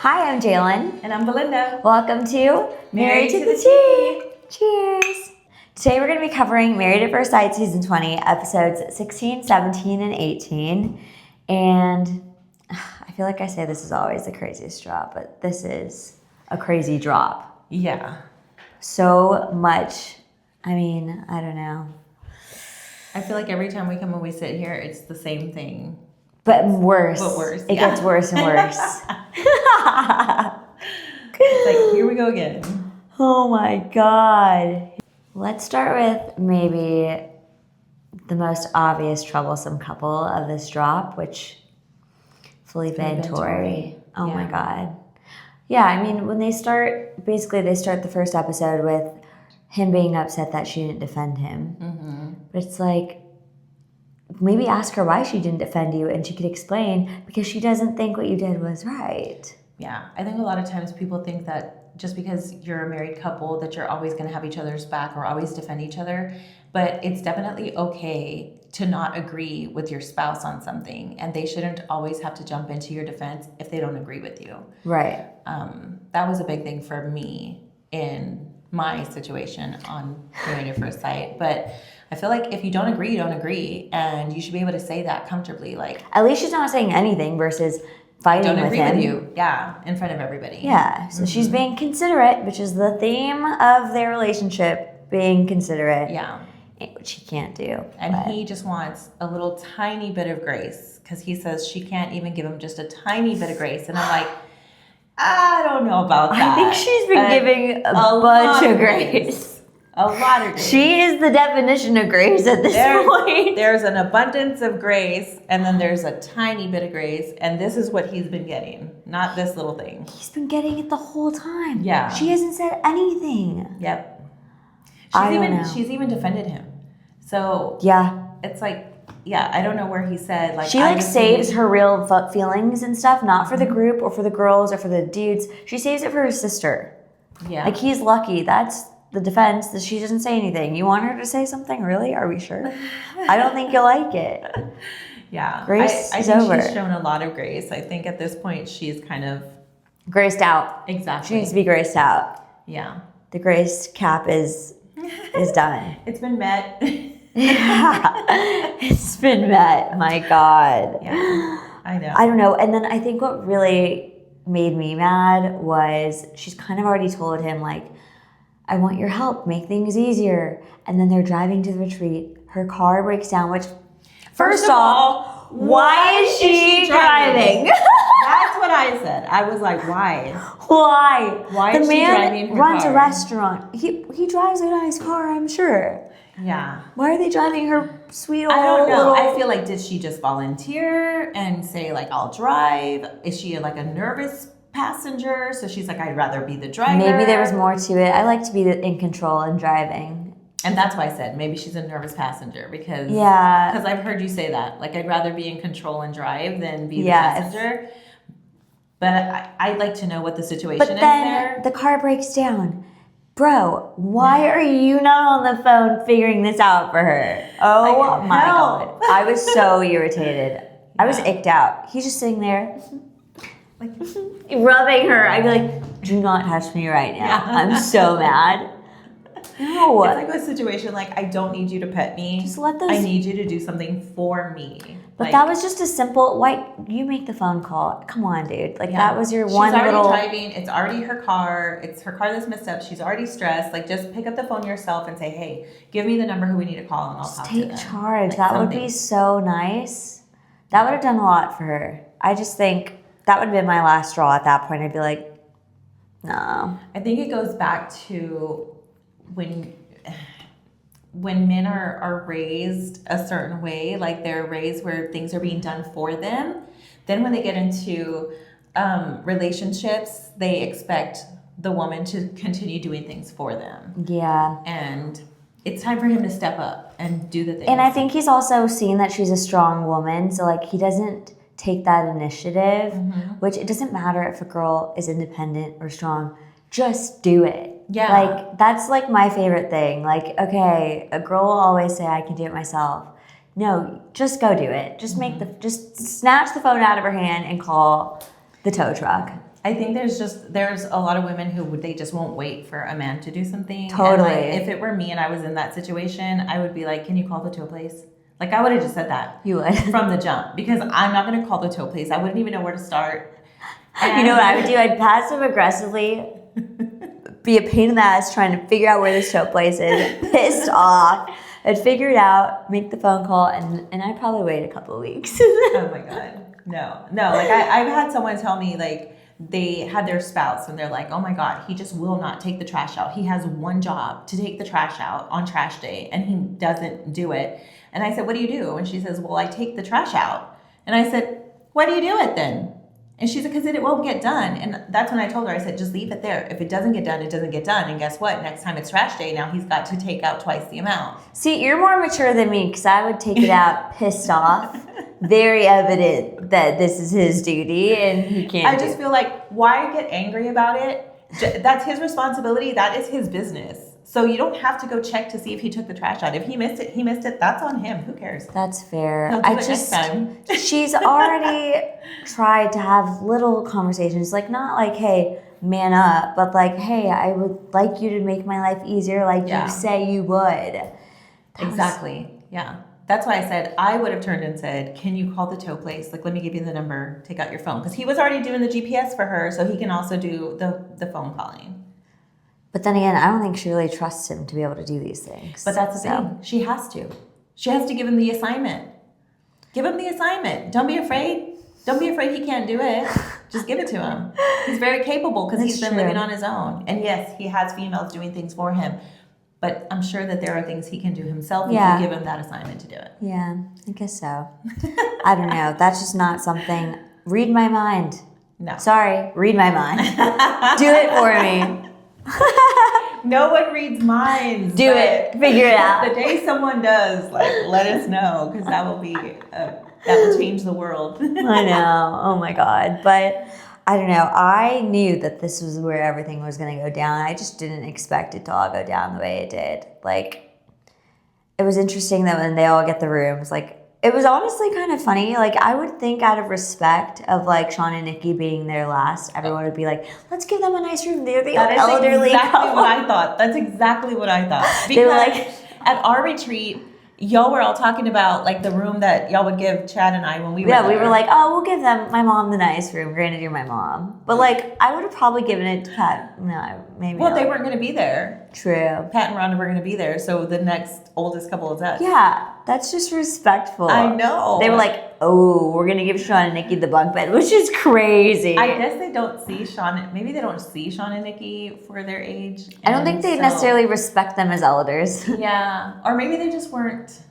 Hi, I'm Jalen. And I'm Belinda. Welcome to Married to the Tea. Cheers. Today we're going to be covering Married at First Sight Season 20, episodes 16, 17, and 18. And I feel like I say this is always the craziest drop, but this is a crazy drop. Yeah. So much. I mean, I don't know. I feel like every time we come and we sit here, it's the same thing. But worse. It gets worse and worse. It's like, here we go again. Oh my God. Let's start with maybe the most obvious troublesome couple of this drop, which Felipe and Tori. Oh my God. Yeah, I mean, when they start the first episode with him being upset that she didn't defend him. Mm-hmm. But it's like, maybe ask her why she didn't defend you and she could explain, because she doesn't think what you did was right. Yeah, I think a lot of times people think that just because you're a married couple that you're always going to have each other's back or always defend each other. But it's definitely okay to not agree with your spouse on something, and they shouldn't always have to jump into your defense if they don't agree with you. Right. That was a big thing for me in my situation on Married at First Sight. But I feel like if you don't agree, you don't agree, and you should be able to say that comfortably. Like, at least she's not saying anything versus fighting with him. Don't agree with you. Yeah, in front of everybody. Yeah, so she's being considerate, which is the theme of their relationship, being considerate. Yeah. Which he can't do. And he just wants a little tiny bit of grace, because he says she can't even give him just a tiny bit of grace. And I'm like, I don't know about that. I think she's been giving a bunch of grace. A lot of grace. She is the definition of grace at this point. There's an abundance of grace, and then there's a tiny bit of grace, and this is what he's been getting, not this little thing. He's been getting it the whole time. Yeah. She hasn't said anything. Yep. She's even defended him. So yeah, it's like, yeah, I don't know where he said, like, she saves her real feelings and stuff, not for the group or for the girls or for the dudes. She saves it for her sister. Yeah. Like, he's lucky. That's the defense, that she doesn't say anything. You want her to say something? Really? Are we sure? I don't think you'll like it. Yeah. Grace I is think over. She's shown a lot of grace. I think at this point she's kind of graced out. Exactly. She needs to be graced out. Yeah. The grace cap is done. It's been met. Yeah. It's been met. My God. Yeah. I know. I don't know. And then I think what really made me mad was she's kind of already told him, like, I want your help, make things easier. And then they're driving to the retreat. Her car breaks down, which, first of all, why is she driving? That's what I said. I was like, why? Why? Why is she driving her runs car? A restaurant. He drives a nice car, I'm sure. Yeah. Why are they driving her sweet old I don't know. little... I feel like, did she just volunteer and say, like, I'll drive? Is she like a nervous passenger? So she's like, I'd rather be the driver. Maybe there was more to it. I like to be in control and driving. And that's why I said maybe she's a nervous passenger, because I've heard you say that. Like, I'd rather be in control and drive than be the passenger. But I'd like to know what the situation is there. But then the car breaks down. Bro, why are you not on the phone figuring this out for her? Oh my God. I was so irritated. Yeah. I was icked out. He's just sitting there, like, rubbing her. I'd be like, do not touch me right now. Yeah. I'm so mad. No. It's like a situation like, I don't need you to pet me. Just let those... I need you to do something for me. But that was just a simple, you make the phone call. Come on, dude. Like, that was your one little... She's already driving. It's already her car. It's her car that's messed up. She's already stressed. Like, just pick up the phone yourself and say, hey, give me the number who we need to call, and I'll talk to them. Take charge. That would be so nice. That would have done a lot for her. I just think that would have been my last straw at that point. I'd be like, no. I think it goes back to when men are raised a certain way, like they're raised where things are being done for them, then when they get into relationships, they expect the woman to continue doing things for them. Yeah. And it's time for him to step up and do the things. And I think he's also seen that she's a strong woman, so, like, he doesn't take that initiative, which it doesn't matter if a girl is independent or strong. Just do it. Yeah. Like, that's, like, my favorite thing. Like, okay, a girl will always say, I can do it myself. No, just go do it. Just just snatch the phone out of her hand and call the tow truck. I think there's a lot of women who they just won't wait for a man to do something. Totally. And like, if it were me and I was in that situation, I would be like, can you call the tow place? Like, I would have just said that. You would. From the jump, because I'm not going to call the tow place. I wouldn't even know where to start. And you know what I would do? I'd passive aggressively be a pain in the ass trying to figure out where this tow place is, pissed off. I'd figure it out, make the phone call, and I'd probably wait a couple of weeks. Oh my God. No. Like, I've had someone tell me, like, they had their spouse and they're like, oh my God, he just will not take the trash out. He has one job, to take the trash out on trash day, and he doesn't do it. And I said, what do you do? And she says, well, I take the trash out. And I said, why do you do it then? And she said, because it won't get done. And that's when I told her, I said, just leave it there. If it doesn't get done, it doesn't get done. And guess what? Next time it's trash day, now he's got to take out twice the amount. See, you're more mature than me, because I would take it out pissed off. Very evident that this is his duty and he can't. I just feel like, why get angry about it? That's his responsibility. That is his business. So you don't have to go check to see if he took the trash out. If he missed it, he missed it. That's on him. Who cares? That's fair. He'll do it next time. She's already tried to have little conversations, like not like, hey, man up, but like, hey, I would like you to make my life easier like you say you would. Exactly. Yeah. That's why I said I would have turned and said, can you call the tow place? Like, let me give you the number. Take out your phone. Because he was already doing the GPS for her, so he can also do the phone calling. But then again, I don't think she really trusts him to be able to do these things. But that's the thing. She has to. She has to give him the assignment. Give him the assignment. Don't be afraid. Don't be afraid he can't do it. Just give it to him. He's very capable because he's been living on his own. And yes, he has females doing things for him. But I'm sure that there are things he can do himself if you give him that assignment to do it. Yeah, I guess so. I don't know. That's just not something. Read my mind. No. Sorry, read my mind. Do it for me. No one reads minds. Do it. Figure it out. The day someone does, like, let us know, because that will be that will change the world. I know. Oh my God. But I don't know. I knew that this was where everything was going to go down. I just didn't expect it to all go down the way it did. Like, it was interesting that when they all get the rooms, like, it was honestly kind of funny. Like, I would think out of respect of, like, Sean and Nikki being there last, everyone would be like, let's give them a nice room. They're the elderly That's exactly couple. what I thought. That's exactly what I thought. Because They were like, at our retreat, y'all were all talking about, like, the room that y'all would give Chad and I when we were there. we were like, oh, we'll give them, my mom, the nice room. Granted, you're my mom. But, like, I would have probably given it to Pat. No, maybe Well, not. they weren't going to be there. True. Pat and Rhonda were going to be there, so the next oldest couple is us. Yeah, that's just respectful. I know. They were like, oh, we're going to give Sean and Nikki the bunk bed, which is crazy. I guess they don't see Sean, maybe they don't see Sean and Nikki for their age. I don't think they necessarily respect them as elders. Yeah, or maybe they just weren't.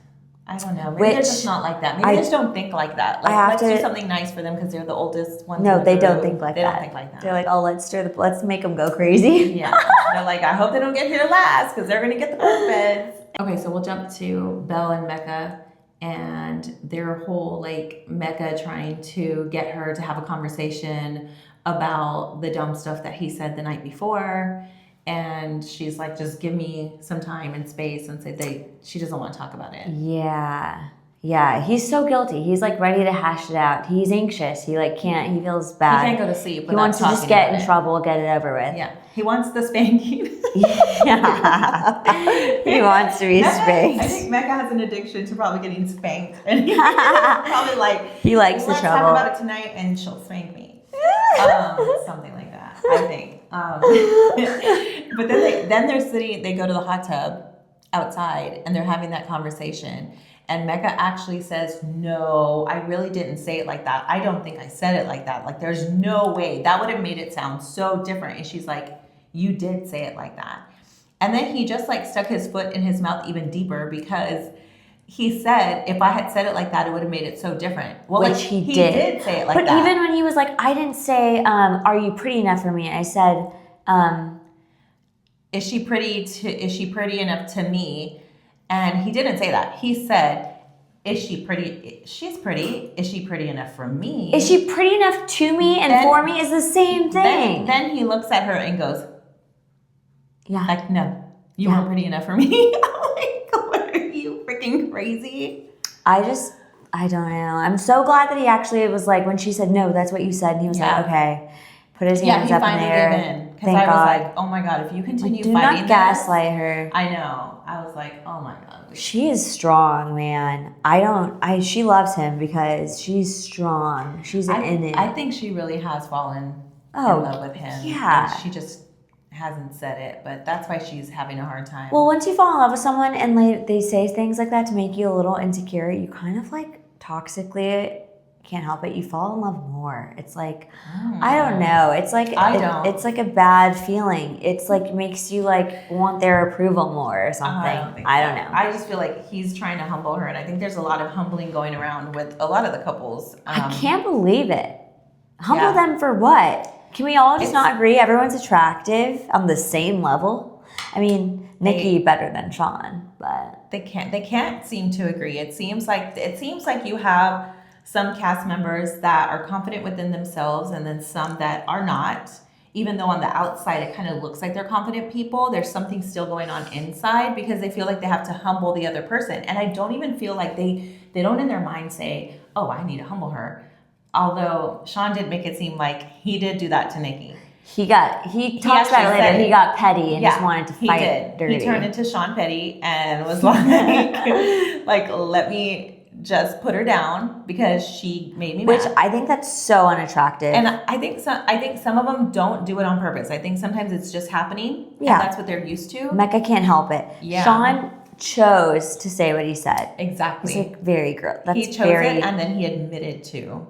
I don't know. Maybe they're just not like that. Maybe they just don't think like that. Like, let's do something nice for them because they're the oldest ones. No, they don't think like that. They don't think like that. They're like, oh, let's make them go crazy. Yeah. They're like, I hope they don't get here last because they're going to get the bunk beds. Okay, so we'll jump to Belle and Mecca and their whole, like, Mecca trying to get her to have a conversation about the dumb stuff that he said the night before. And she's like, just give me some time and space, and say she doesn't want to talk about it. Yeah, he's so guilty. He's like ready to hash it out. He's anxious. He like can't. He feels bad. He can't go to sleep. He wants to just get in trouble, get it over with. Yeah, he wants the spanking. Yeah. He wants to be spanked. I think Mecca has an addiction to probably getting spanked, and he's probably like, he likes the trouble. Let's talk about it tonight, and she'll spank me. Something like that, I think. But then they're sitting. They go to the hot tub outside, and they're having that conversation. And Mecca actually says, no, I really didn't say it like that. I don't think I said it like that. Like, there's no way. That would have made it sound so different. And she's like, you did say it like that. And then he just, like, stuck his foot in his mouth even deeper because he said, if I had said it like that, it would have made it so different. Well, which like, he did say it like but that. But even when he was like, I didn't say, are you pretty enough for me? I said, is she pretty enough to me? And he didn't say that. He said, is she pretty? She's pretty. Is she pretty enough for me? Is she pretty enough to me and for me is the same thing. Then he looks at her and goes, yeah. Like, no, you weren't pretty enough for me. I'm like, what, are you freaking crazy? I don't know. I'm so glad that he actually was like, when she said, no, that's what you said. And he was like, okay. put his Yeah, hands he up in the finally air. gave in. Because Thank I was God. like, oh my God, if you continue Do fighting not gaslight her. I know. I was like, oh my God. She is strong, man. She loves him because she's strong. She's in it. I think she really has fallen in love with him. Yeah. And she just hasn't said it, but that's why she's having a hard time. Well, once you fall in love with someone and they say things like that to make you a little insecure, you kind of like toxically can't help it. You fall in love more. It's like, I don't know. It's like it's like a bad feeling. It's like makes you like want their approval more or something. I don't know. I just feel like he's trying to humble her, and I think there's a lot of humbling going around with a lot of the couples. I can't believe it. Humble them for what? Can we all just not agree everyone's attractive on the same level? I mean, Nikki better than Sean, but they can't seem to agree. It seems like you have some cast members that are confident within themselves and then some that are not. Even though on the outside it kind of looks like they're confident people, there's something still going on inside because they feel like they have to humble the other person. And I don't even feel like they don't in their mind say, oh, I need to humble her. Although Sean did make it seem like he did do that to Nikki. He talks about it later. He got petty and just wanted to fight dirty. He turned into Sean Petty and was like, let me just put her down because she made me mad. Which I think that's so unattractive. And I think some of them don't do it on purpose. I think sometimes it's just happening. Yeah. And that's what they're used to. Mecca can't help it. Yeah. Sean chose to say what he said. Exactly. He's like very girl. He chose it and then he admitted to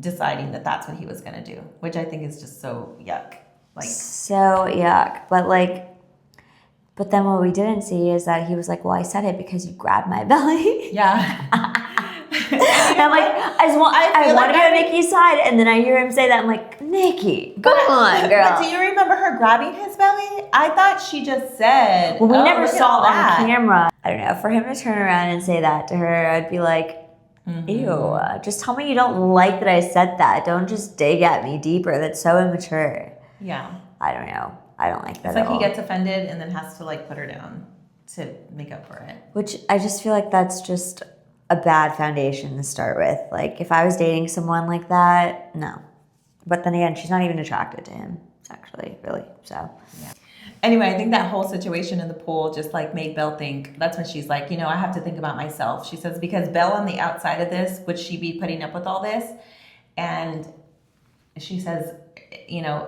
deciding that that's what he was going to do, which I think is just so yuck. So yuck. But then what we didn't see is that he was like, well, I said it because you grabbed my belly. Yeah. And I'm like, I want to go to Nikki's side. And then I hear him say that. I'm like, Nikki, come on, girl. But do you remember her grabbing his belly? I thought she just said, well, we never saw it on camera. I don't know. For him to turn around and say that to her, I'd be like, ew, just tell me you don't like that I said that. Don't just dig at me deeper. That's so immature. Yeah. I don't know. I don't like that it's at like all. He gets offended and then has to put her down to make up for it. Which I just feel like that's just a bad foundation to start with. Like if I was dating someone like that, no. But then again, she's not even attracted to him, actually, really. So yeah. Anyway, I think that whole situation in the pool just made Belle think. That's when she's like, I have to think about myself. She says, because Belle on the outside of this, would she be putting up with all this? And she says,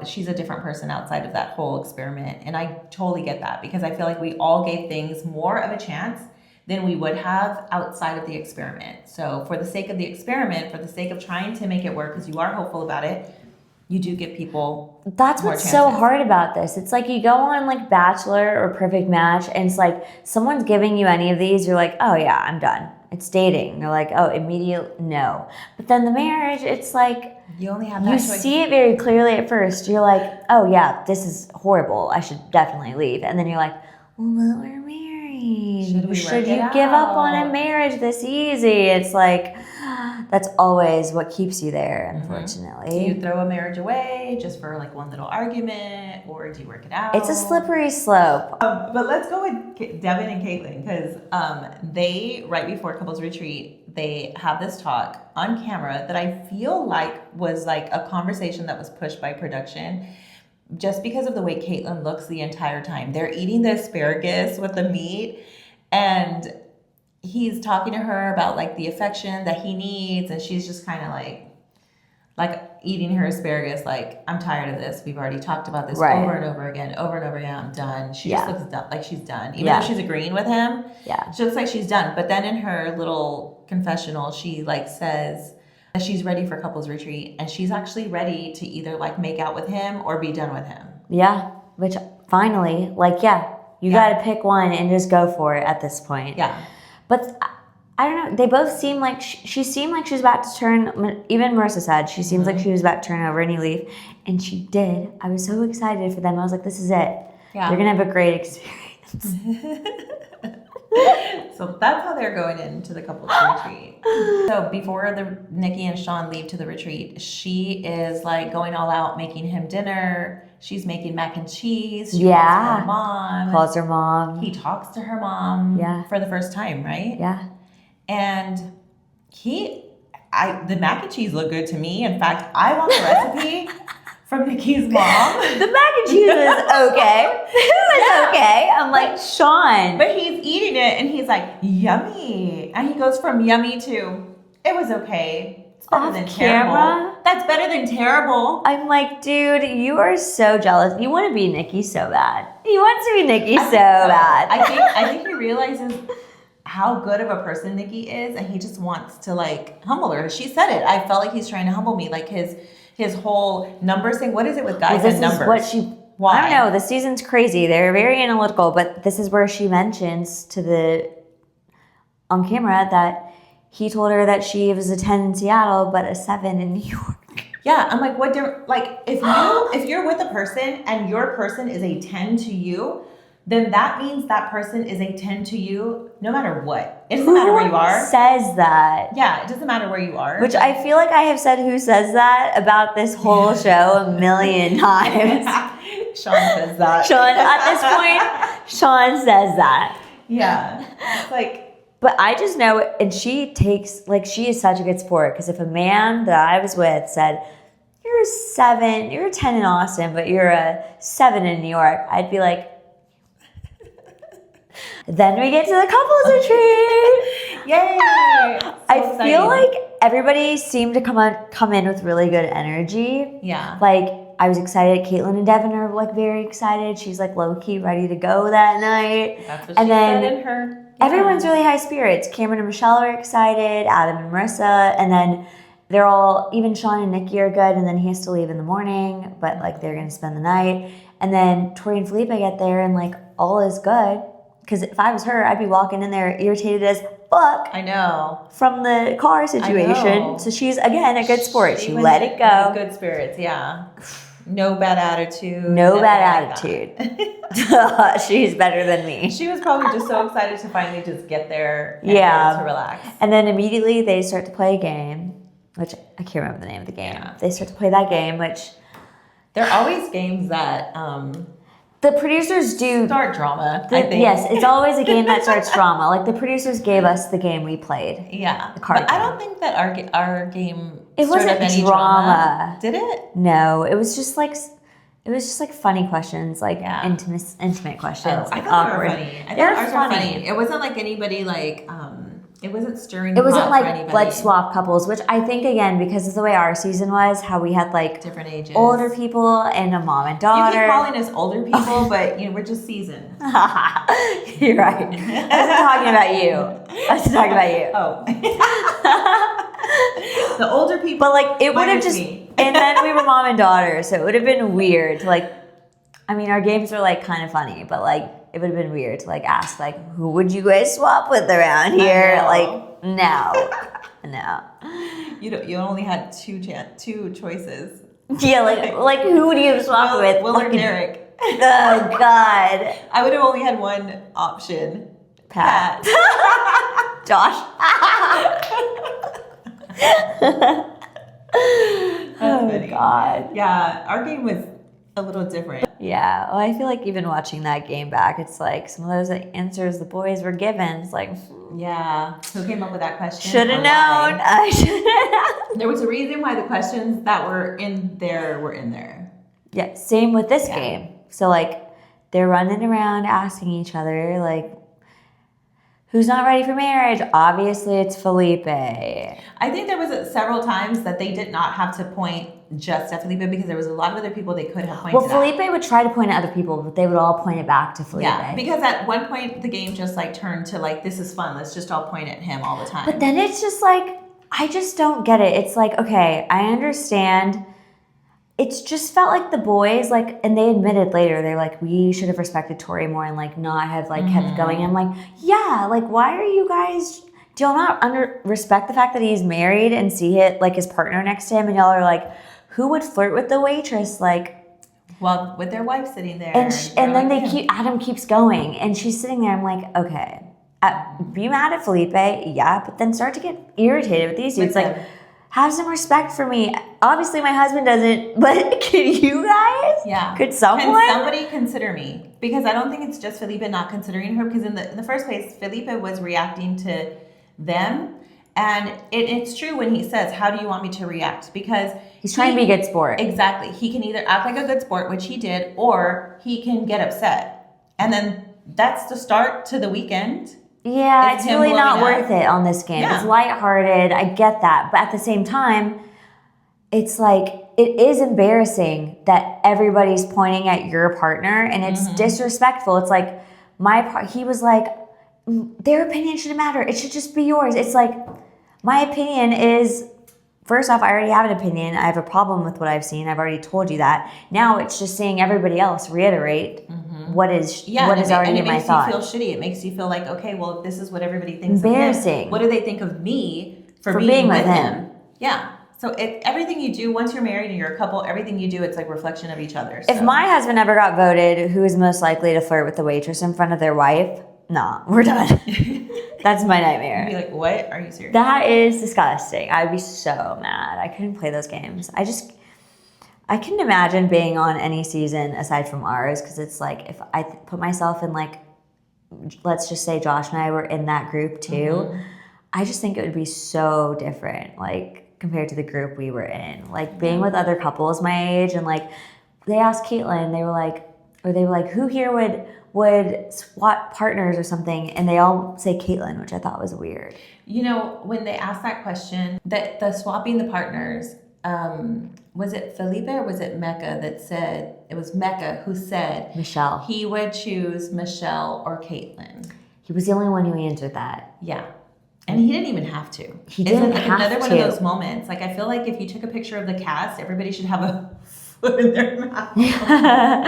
she's a different person outside of that whole experiment. And I totally get that because I feel like we all gave things more of a chance than we would have outside of the experiment. So for the sake of the experiment, for the sake of trying to make it work, because you are hopeful about it, you do give people That's what's so hard about this. It's like you go on Bachelor or Perfect Match and it's like someone's giving you any of these, you're like, oh yeah, I'm done. It's dating. You're like, oh, immediate no. But then the marriage, it's like you only have that you choice. See it very clearly at first. You're like, oh yeah, this is horrible. I should definitely leave. And then you're like, well, we're married. Should you give up on a marriage this easy? It's like that's always what keeps you there, unfortunately. Do you throw a marriage away just for one little argument, or do you work it out? It's a slippery slope. But let's go with Devin and Caitlin because they, right before couples retreat, they have this talk on camera that I feel like was a conversation that was pushed by production just because of the way Caitlin looks the entire time. They're eating the asparagus with the meat and he's talking to her about the affection that he needs, and she's just kind of like eating her asparagus I'm tired of this. We've already talked about this over and over again. I'm done. She just looks done, like she's done. Even though she's agreeing with him, she looks like she's done. But then in her little confessional, she says that she's ready for couples retreat, and she's actually ready to either make out with him or be done with him. Yeah, which finally, you got to pick one and just go for it at this point. Yeah. But I don't know. They both seem like she seemed like she was about to turn. Even Marissa said she seems like she was about to turn over a new leaf, and she did. I was so excited for them. I was like, "This is it. Yeah. They're gonna have a great experience." So that's how they're going into the couples retreat. So before Nikki and Sean leave to the retreat, she is going all out, making him dinner. She's making mac and cheese. She calls her mom. Calls her mom. He talks to her mom for the first time, right? Yeah. And the mac and cheese look good to me. In fact, I want the recipe From Nikki's mom. The mac and cheese was okay. It was okay. I'm like, Sean. But he's eating it and he's like, yummy. And he goes from yummy to, it was okay. It's better than terrible. Camera? That's better than terrible. I'm like, dude, you are so jealous. You want to be Nikki so bad. He wants to be Nikki so bad. I think he realizes how good of a person Nikki is, and he just wants to like humble her. She said it. I felt like he's trying to humble me. Like his whole numbers thing. What is it with guys and numbers? This is what she. Why? I don't know. The season's crazy. They're very analytical, but this is where she mentions on camera that he told her that she was a 10 in Seattle, but a 7 in New York. Yeah, I'm like, what? Like, if you're with a person and your person is a 10 to you, then that means that person is a 10 to you no matter what. It doesn't matter where you are. Who says that? Yeah, it doesn't matter where you are. Which I feel like I have said who says that about this whole show a million times. Sean says that. At this point, Sean says that. Yeah. It's like, but I just know, and she is such a good sport, because if a man that I was with said, you're a 7, you're a 10 in Austin, but you're a 7 in New York, I'd be like, then we get to the couples retreat. Yay! So I feel like everybody seemed to come in with really good energy. Yeah. Like, I was excited. Caitlin and Devin are like very excited. She's like low-key ready to go that night. That's what she said in her. Everyone's really high spirits. Cameron and Michelle are excited. Adam and Marissa. And then they're all, even Sean and Nikki are good. And then he has to leave in the morning, but like they're going to spend the night. And then Tori and Felipe get there and like all is good. Because if I was her, I'd be walking in there irritated as fuck. I know. From the car situation. So she's, again, a good sport. She let it go. Good spirits, yeah. No bad attitude. No bad attitude. She's better than me. She was probably just so excited to finally just get there and be able to relax. And then immediately they start to play a game, which I can't remember the name of the game. Yeah. They start to play that game, which... There are always games that... the producers do... Start drama, I think. Yes, it's always a game that starts drama. Like, the producers gave us the game we played. Yeah. The card game. I don't think that our game it wasn't any drama. Did it? No, it was just like funny questions, like intimate questions. Oh, I thought they were funny. I thought ours were funny. It wasn't like anybody like... It wasn't stirring. It wasn't like blood swap couples, which I think, again, because of the way our season was, how we had like different ages, older people and a mom and daughter. You keep calling us older people, but we're just seasoned. You're right. I wasn't talking about you. I was talking about you. Oh. The older people. But like it would have just, and then we were mom and daughter, so it would have been weird to like. I mean, our games were like kind of funny, but like. It would have been weird to like ask like, who would you guys swap with around here? Like, no. You only had two choices. Yeah, like who would you swap with? Will or Derek? Oh God. I would have only had one option. Pat. Josh. That's funny. God. Yeah, our game was a little different. Yeah, well, I feel like even watching that game back, it's like some of those answers the boys were given. It's like, yeah, who came up with that question? Should have known. I should have. There was a reason why the questions that were in there were in there. Yeah, same with this game. So like, they're running around asking each other like, who's not ready for marriage? Obviously, it's Felipe. I think there was several times that they did not have to point just at Felipe because there was a lot of other people they could have pointed at. Well, Felipe would try to point at other people, but they would all point it back to Felipe. Yeah, because at one point the game just like turned to like, this is fun. Let's just all point at him all the time. But then it's just like, I just don't get it. It's like, okay, I understand. It's just felt like the boys, like, and they admitted later, they're like, we should have respected Tori more and like not have like kept going. I'm like, yeah, like why are you guys, do y'all not respect the fact that he's married and see it like his partner next to him, and y'all are like, who would flirt with the waitress? Like, well, with their wife sitting there. And then Adam keeps going and she's sitting there. I'm like, okay, be mad at Felipe, yeah, but then start to get irritated with these dudes. Like, have some respect for me. Obviously, my husband doesn't, but can you guys? Yeah. Could someone? Can somebody consider me? Because I don't think it's just Felipe not considering her. Because in the first place, Felipe was reacting to them, And it's true when he says, how do you want me to react? Because he's trying to be a good sport. Exactly. He can either act like a good sport, which he did, or he can get upset. And then that's the start to the weekend. Yeah, it's really not worth it on this game. Yeah. It's lighthearted. I get that. But at the same time, it's like, it is embarrassing that everybody's pointing at your partner and it's disrespectful. It's like, he was like, their opinion shouldn't matter. It should just be yours. It's like, my opinion is, first off, I already have an opinion. I have a problem with what I've seen. I've already told you that. Now it's just seeing everybody else reiterate what is already in my thought. It makes you feel shitty. It makes you feel like, okay, well, if this is what everybody thinks embarrassing. of him, what do they think of me for being with him? Yeah. So everything you do, once you're married and you're a couple, everything you do, it's like reflection of each other. So. If my husband ever got voted who is most likely to flirt with the waitress in front of their wife, nah, we're done. That's my nightmare. You'd be like, what? Are you serious? That is disgusting. I'd be so mad. I couldn't play those games. I couldn't imagine being on any season aside from ours, because it's like, if I put myself in, like, let's just say Josh and I were in that group too, I just think it would be so different, like, compared to the group we were in. Like, being with other couples my age, and, like, they asked Caitlin, they were like, who here would swap partners or something, and they all say Caitlin, which I thought was weird. You know, when they asked that question, that the swapping the partners, was it Felipe or was it Mecca that said, it was Mecca who said Michelle. He would choose Michelle or Caitlin. He was the only one who answered that. Yeah. And he didn't even have to. He didn't like have another to. one of those moments. Like, I feel like if you took a picture of the cast, everybody should have a foot in their mouth. Yeah.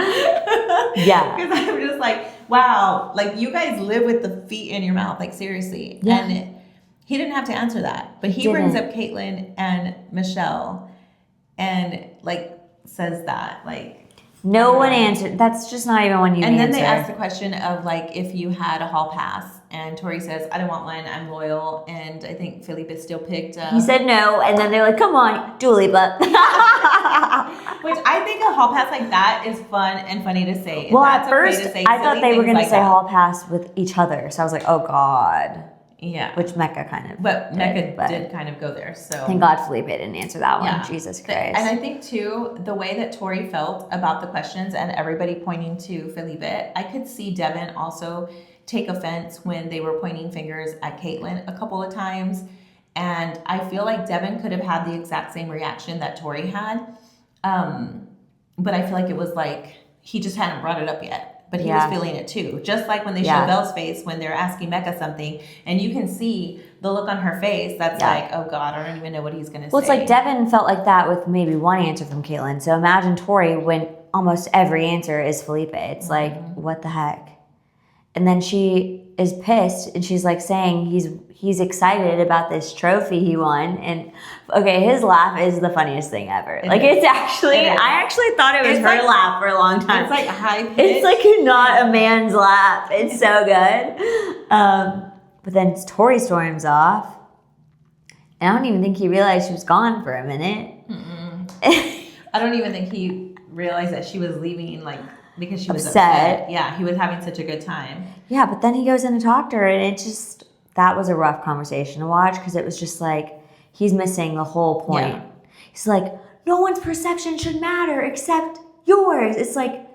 Because I'm just like, wow, like, you guys live with the feet in your mouth, like, seriously. Yeah. And he didn't have to answer that. But he brings up Caitlin and Michelle and, like, says that, like. No one answered. That's just not even one you answer. And then they asked the question of, like, if you had a hall pass. And Tori says, I don't want one. I'm loyal. And I think Felipe still picked. He said no. And then they're like, come on, Dua Lipa. Which I think a hall pass like that is fun and funny to say. Well, at first, I thought they were going to say hall pass with each other. So I was like, oh, God. Yeah. Which Mecca kind of But Mecca did kind of go there. So thank God Felipe didn't answer that one. Yeah. Jesus Christ. And I think, too, the way that Tori felt about the questions and everybody pointing to Felipe, I could see Devin also take offense when they were pointing fingers at Caitlin a couple of times. And I feel like Devin could have had the exact same reaction that Tori had. But I feel like it was like he just hadn't brought it up yet. But he was feeling it too. Just like when they show Belle's face when they're asking Mecca something, and you can see the look on her face that's like, oh God, I don't even know what he's going to say. Well, it's like Devin felt like that with maybe one answer from Caitlin. So imagine Tori when almost every answer is Felipe. It's like, what the heck? And then she is pissed, and she's like saying he's excited about this trophy he won. And okay, his laugh is the funniest thing ever. Like, it's actually, I actually thought it was her like, laugh for a long time. It's like high pitch. It's like not a man's laugh. It's so good. But then Tori storms off, and I don't even think he realized she was gone for a minute. I don't even think he realized that she was leaving, like, because she was upset. Yeah, he was having such a good time. Yeah, but then he goes in to talk to her, and that was a rough conversation to watch, because it was just like, he's missing the whole point. Yeah. He's like, no one's perception should matter except yours. It's like,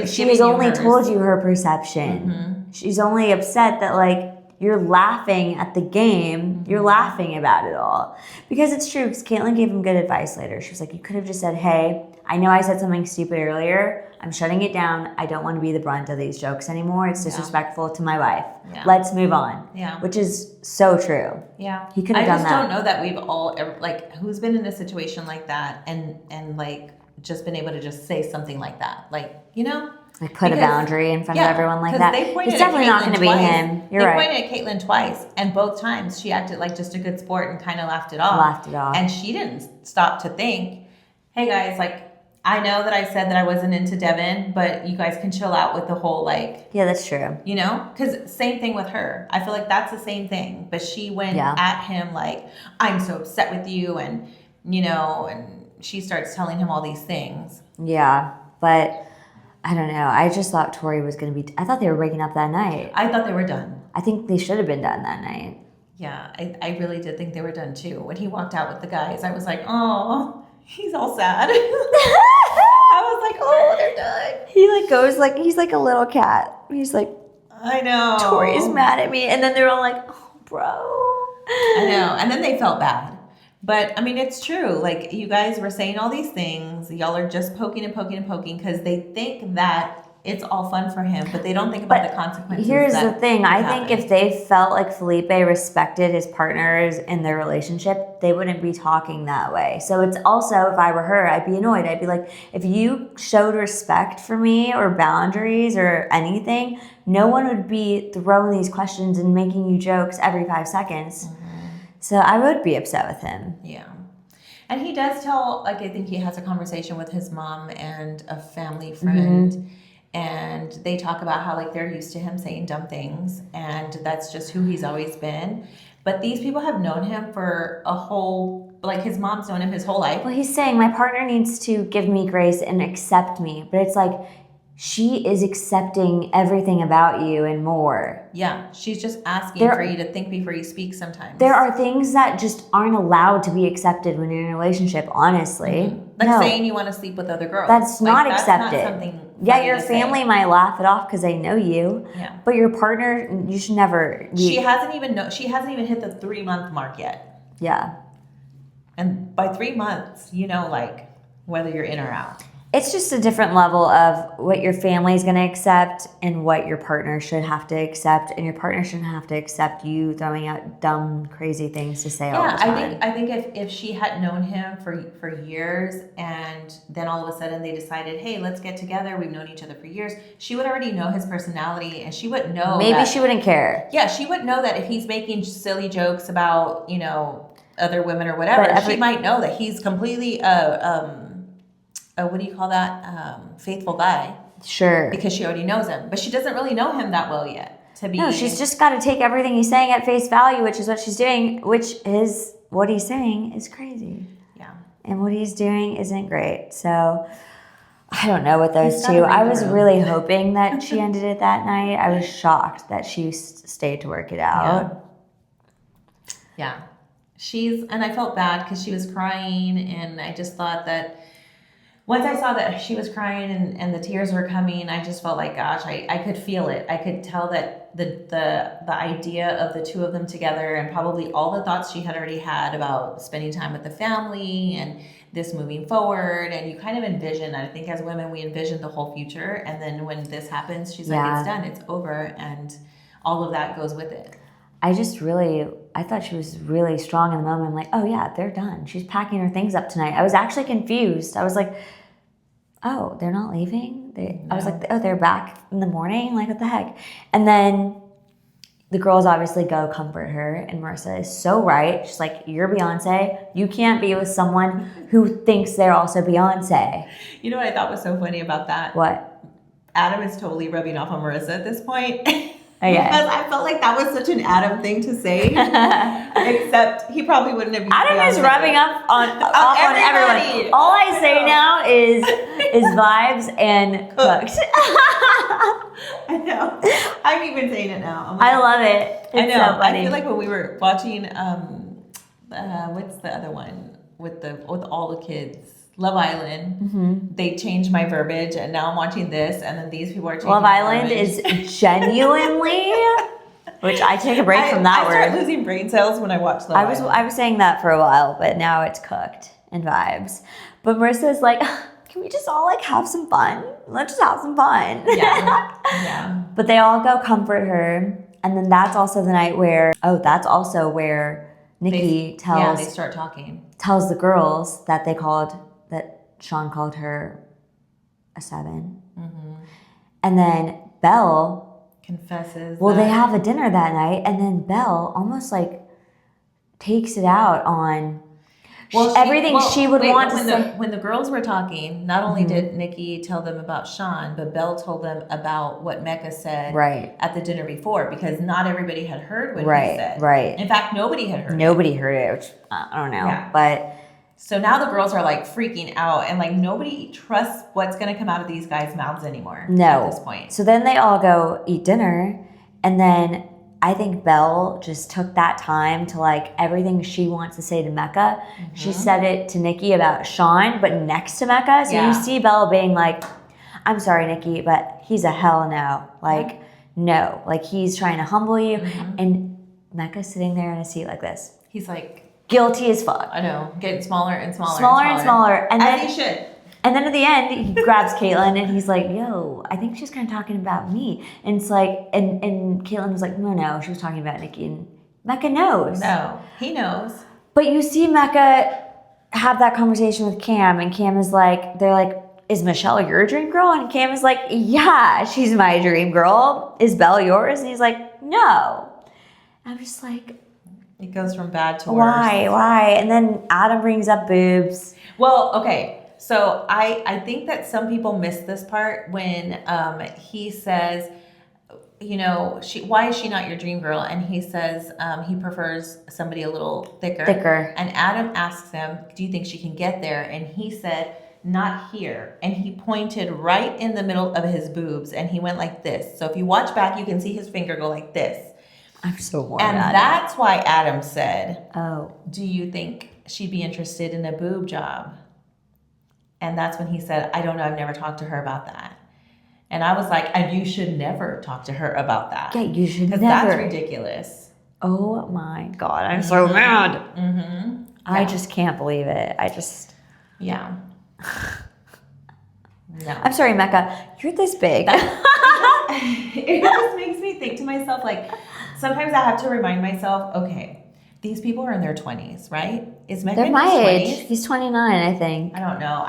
she has only told you her perception. She's only upset that, like, you're laughing at the game. You're laughing about it all. Because it's true, because Caitlin gave him good advice later. She was like, you could have just said, hey, I know I said something stupid earlier. I'm shutting it down. I don't want to be the brunt of these jokes anymore. It's disrespectful to my wife. Yeah. Let's move on. Yeah. Which is so true. Yeah. He could have done that. I just don't know that we've all ever, like, who's been in a situation like that and like just been able to just say something like that. Like, you know? Like put a boundary in front of everyone like that. It's definitely not going to be him. You're right. They pointed at Caitlin twice, and both times she acted like just a good sport and kind of laughed it off. And she didn't stop to think, hey guys, like, I know that I said that I wasn't into Devin, but you guys can chill out with the whole, like... Yeah, that's true. You know? Because same thing with her. I feel like that's the same thing. But she went at him like, I'm so upset with you, and, you know, and she starts telling him all these things. Yeah, but I don't know. I just thought Tori was going to be... I thought they were breaking up that night. I thought they were done. I think they should have been done that night. Yeah, I really did think they were done too. When he walked out with the guys, I was like, oh, he's all sad. I was like, oh, they're done. He like goes like he's like a little cat. He's like, I know. Tori's mad at me, and then they're all like, oh, bro. I know, and then they felt bad. But I mean, it's true. Like, you guys were saying all these things. Y'all are just poking and poking and poking because they think that it's all fun for him, but they don't think about the consequences. Here's the thing. I think if they felt like Felipe respected his partners in their relationship, they wouldn't be talking that way. So it's also, if I were her, I'd be annoyed. I'd be like, if you showed respect for me or boundaries or anything, no one would be throwing these questions and making you jokes every 5 seconds. Mm-hmm. So I would be upset with him. Yeah. And he does tell, like, I think he has a conversation with his mom and a family friend. Mm-hmm. And they talk about how, like, they're used to him saying dumb things, and that's just who he's always been. But these people have known him for a whole, like, his mom's known him his whole life. Well, he's saying, my partner needs to give me grace and accept me. But it's like, she is accepting everything about you and more. Yeah, she's just asking for you to think before you speak sometimes. There are things that just aren't allowed to be accepted when you're in a relationship, honestly. Mm-hmm. Like saying you want to sleep with other girls. That's not accepted. That's not something your family might laugh it off because they know you. Yeah. But your partner, you should never. She hasn't even hit the 3-month mark yet. Yeah. And by 3 months, you know, like, whether you're in or out. It's just a different level of what your family is going to accept and what your partner should have to accept, and your partner shouldn't have to accept you throwing out dumb, crazy things to say all the time. I think if she had known him for years, and then all of a sudden they decided, hey, let's get together, we've known each other for years, she would already know his personality, and she would know. Maybe she wouldn't care. Yeah, she would know that if he's making silly jokes about, you know, other women or whatever, she might know that he's completely what do you call that? Faithful guy. Sure. Because she already knows him. But she doesn't really know him that well yet. No, she's just got to take everything he's saying at face value, which is what she's doing, which is what he's saying is crazy. Yeah. And what he's doing isn't great. So I don't know what those two. I was really hoping that she ended it that night. I was shocked that she stayed to work it out. Yeah. And I felt bad because she was crying, and I just thought that once I saw that she was crying and the tears were coming, I just felt like, gosh, I could feel it. I could tell that the idea of the two of them together, and probably all the thoughts she had already had about spending time with the family and this moving forward, and you kind of envision, I think as women, we envision the whole future, and then when this happens, she's like, it's done, it's over, and all of that goes with it. I thought she was really strong in the moment. I'm like, oh yeah, they're done. She's packing her things up tonight. I was actually confused. I was like, oh, they're not leaving? I was like, oh, they're back in the morning? Like, what the heck? And then the girls obviously go comfort her, and Marissa is so right. She's like, you're Beyonce. You can't be with someone who thinks they're also Beyonce. You know what I thought was so funny about that? What? Adam is totally rubbing off on Marissa at this point. Okay. Because I felt like that was such an Adam thing to say. Except he probably wouldn't have. Adam is rubbing off on everyone. All I say now is vibes and cooked. I know. I'm even saying it now. I love it. I know. So I feel like when we were watching, what's the other one with all the kids? Love Island, they changed my verbiage, and now I'm watching this, and then these people are changing Love Island is genuinely, which I take a break from that word. I start losing brain cells when I watch Love Island. I was saying that for a while, but now it's cooked and vibes. But Marissa's like, can we just all like have some fun? Let's just have some fun. Yeah. Yeah. But they all go comfort her, and then that's also the night where Nikki they start talking. Tells the girls that Sean called her a 7. Mm-hmm. And then Belle confesses. Well, they have a dinner that night, and then Belle almost like takes it out on everything she would want to say. When the girls were talking, not only did Nikki tell them about Sean, but Belle told them about what Mecca said at the dinner before, because not everybody had heard what he said. Right. In fact, nobody had heard it. Nobody heard it, which I don't know. Yeah. But so now the girls are like freaking out, and like nobody trusts what's going to come out of these guys' mouths anymore. No. At this point. So then they all go eat dinner, and then I think Belle just took that time to like everything she wants to say to Mecca. She said it to Nikki about Sean, but next to Mecca. So you see Belle being like, I'm sorry, Nikki, but he's a hell no. Like, no. Like, he's trying to humble you. And Mecca's sitting there in a seat like this. He's like... guilty as fuck. I know. Getting smaller and smaller. Smaller and smaller. And as then, he should. And then at the end, he grabs Caitlin and he's like, yo, I think she's kind of talking about me. And it's like, and Caitlin was like, no, she was talking about Nikki. And Mecca knows. No, he knows. But you see Mecca have that conversation with Cam, and Cam is like, they're like, is Michelle your dream girl? And Cam is like, yeah, she's my dream girl. Is Belle yours? And he's like, no. I'm just like, it goes from bad to worse. Why? And then Adam brings up boobs. Well, okay. So I think that some people miss this part when he says, you know, why is she not your dream girl? And he says he prefers somebody a little thicker. And Adam asks him, do you think she can get there? And he said, not here. And he pointed right in the middle of his boobs and he went like this. So if you watch back, you can see his finger go like this. I'm so worried. And that's why Adam said, oh, do you think she'd be interested in a boob job? And that's when he said, I don't know, I've never talked to her about that. And I was like, and you should never talk to her about that. Yeah, you should never. Because that's ridiculous. Oh my God, I'm so mad. Mm-hmm. I just can't believe it. Yeah. No. I'm sorry, Mecca, you're this big. It just makes me think to myself, like, sometimes I have to remind myself, okay, these people are in their 20s, right? Is Mecca They're in my his 20s? age. He's 29, I think. I don't know.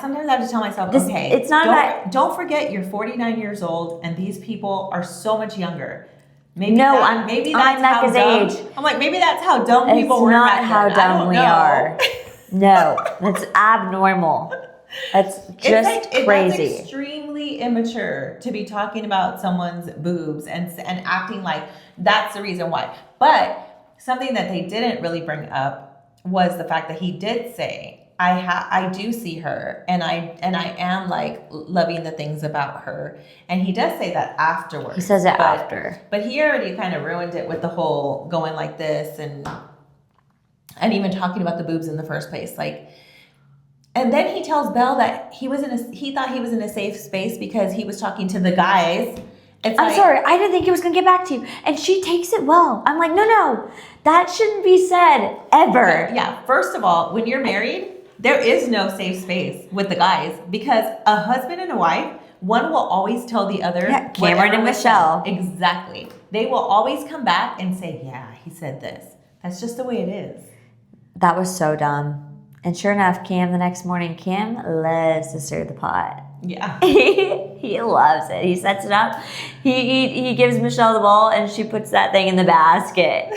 Sometimes I have to tell myself, okay, it's not don't forget you're 49 years old and these people are so much younger. Maybe maybe that's how Mecca's dumb. age. I'm like, maybe that's how dumb people were. It's not back how then. dumb we are. No, that's abnormal. That's just crazy. That's extremely immature to be talking about someone's boobs and acting like that's the reason why. But something that they didn't really bring up was the fact that he did say, I do see her and I am like loving the things about her. And he does say that afterwards. He says it after. But he already kind of ruined it with the whole going like this and even talking about the boobs in the first place. Like, and then he tells Belle that he thought he was in a safe space because he was talking to the guys. I'm sorry, I didn't think he was going to get back to you. And she takes it well. I'm like, no, that shouldn't be said ever. Yeah, first of all, when you're married, there is no safe space with the guys because a husband and a wife, one will always tell the other. Yeah, Cameron and Michelle. Exactly. They will always come back and say, yeah, he said this. That's just the way it is. That was so dumb. And sure enough, Cam the next morning, Cam loves to stir the pot. Yeah. He loves it. He sets it up. He gives Michelle the ball and she puts that thing in the basket.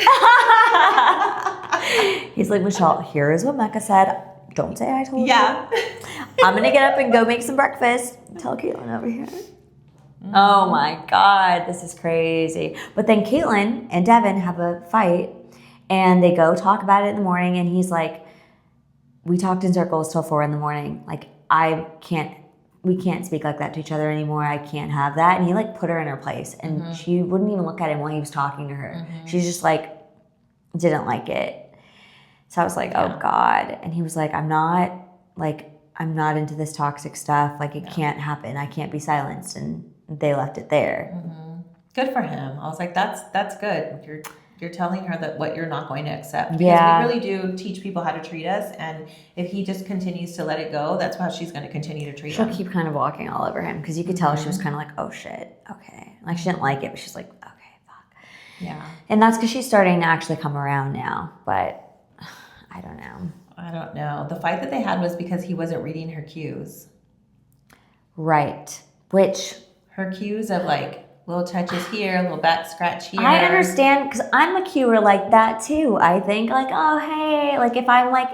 He's like, Michelle, here is what Mecca said. Don't say I told you. I'm going to get up and go make some breakfast. Tell Caitlin over here. Mm-hmm. Oh my God, this is crazy. But then Caitlin and Devin have a fight and they go talk about it in the morning and he's like, we talked in circles till 4 a.m. Like, we can't speak like that to each other anymore. I can't have that. And he like put her in her place and she wouldn't even look at him while he was talking to her. She's just like, didn't like it. So I was like, oh God. And he was like, I'm not into this toxic stuff. Like it can't happen. I can't be silenced. And they left it there. Good for him. I was like, that's good. You're telling her that what you're not going to accept. Because we really do teach people how to treat us. And if he just continues to let it go, that's how she's going to continue to treat him. She'll keep kind of walking all over him. Because you could tell she was kind of like, oh shit, okay. Like she didn't like it, but she's like, okay, fuck. Yeah. And that's because she's starting to actually come around now. But I don't know. The fight that they had was because he wasn't reading her cues. Right. Which... her cues of like... little touches here, a little back scratch here. I understand because I'm a cuer like that too. I think like, oh, hey, like if I'm like